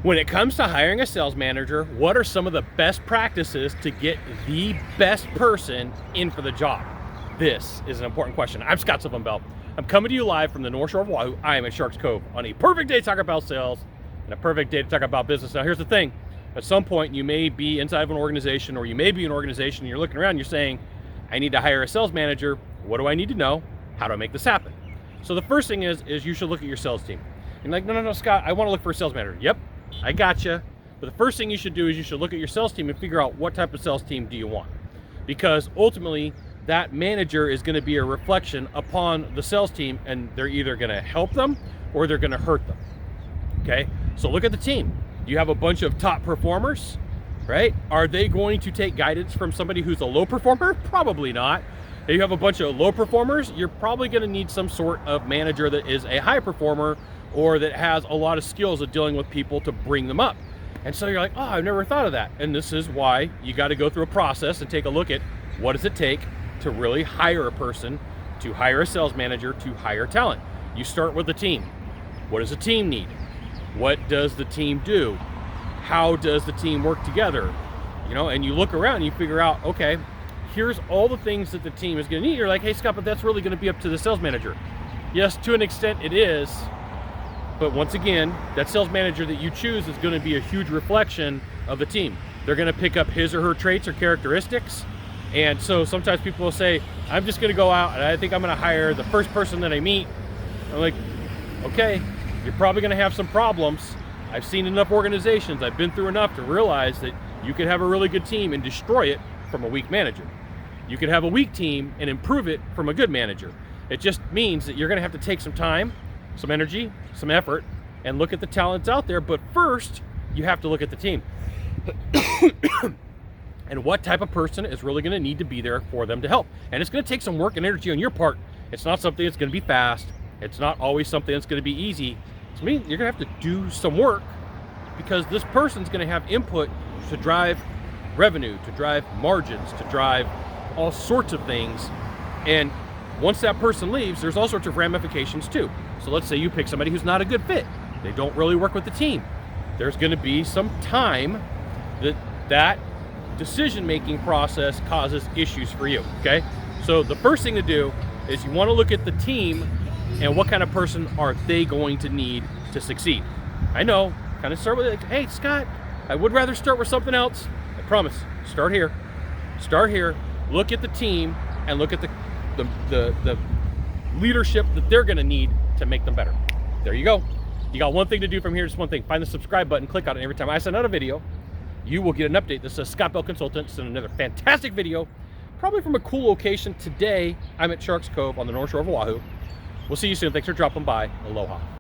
When it comes to hiring a sales manager, what are some of the best practices to get the best person in for the job? This is an important question. I'm Sylvan Bell. I'm coming to you live from the North Shore of Oahu. I am at Sharks Cove on a perfect day to talk about sales and a perfect day to talk about business. Now, here's the thing. At some point, you may be inside of an organization, or you may be an organization and you're looking around and you're saying, I need to hire a sales manager. What do I need to know? How do I make this happen? So the first thing is you should look at your sales team. You're like, no, Scott, I want to look for a sales manager. Yep, I gotcha. But the first thing you should do is you should look at your sales team and figure out what type of sales team do you want. Because ultimately, that manager is going to be a reflection upon the sales team, and they're either going to help them or they're going to hurt them. Okay, so look at the team. You have a bunch of top performers, right? Are they going to take guidance from somebody who's a low performer? Probably not. If you have a bunch of low performers, you're probably going to need some sort of manager that is a high performer or that has a lot of skills of dealing with people to bring them up. And so you're like, oh, I've never thought of that. And this is why you got to go through a process and take a look at what does it take to really hire a person, to hire a sales manager, to hire talent. You start with the team. What does the team need? What does the team do? How does the team work together? You know, and you look around and you figure out, okay, here's all the things that the team is going to need. You're like, hey, Scott, but that's really going to be up to the sales manager. Yes, to an extent it is. But once again, that sales manager that you choose is going to be a huge reflection of the team. They're going to pick up his or her traits or characteristics. And so sometimes people will say, I'm just going to go out and I think I'm going to hire the first person that I meet. I'm like, okay, you're probably going to have some problems. I've seen enough organizations, I've been through enough to realize that you could have a really good team and destroy it from a weak manager. You could have a weak team and improve it from a good manager. It just means that you're going to have to take some time, some energy, some effort, and look at the talents out there. But first, you have to look at the team. And what type of person is really going to need to be there for them to help. And it's going to take some work and energy on your part. It's not something that's going to be fast. It's not always something that's going to be easy. So you're going to have to do some work, because this person's going to have input to drive revenue, to drive margins, to drive all sorts of things. And once that person leaves, there's all sorts of ramifications too. So let's say you pick somebody who's not a good fit. They don't really work with the team. There's going to be some time that decision-making process causes issues for you, okay? So the first thing to do is you want to look at the team and what kind of person are they going to need to succeed. I know, kind of start with like, hey, Scott, I would rather start with something else. I promise, start here. Start here, look at the team, and look at the leadership that they're going to need to make them better. There you go. You got one thing to do from here, just one thing. Find the subscribe button, click on it. Every time I send out a video, you will get an update. This is Scott Bell Consultants and another fantastic video, probably from a cool location. Today, I'm at Sharks Cove on the North Shore of Oahu. We'll see you soon. Thanks for dropping by. Aloha.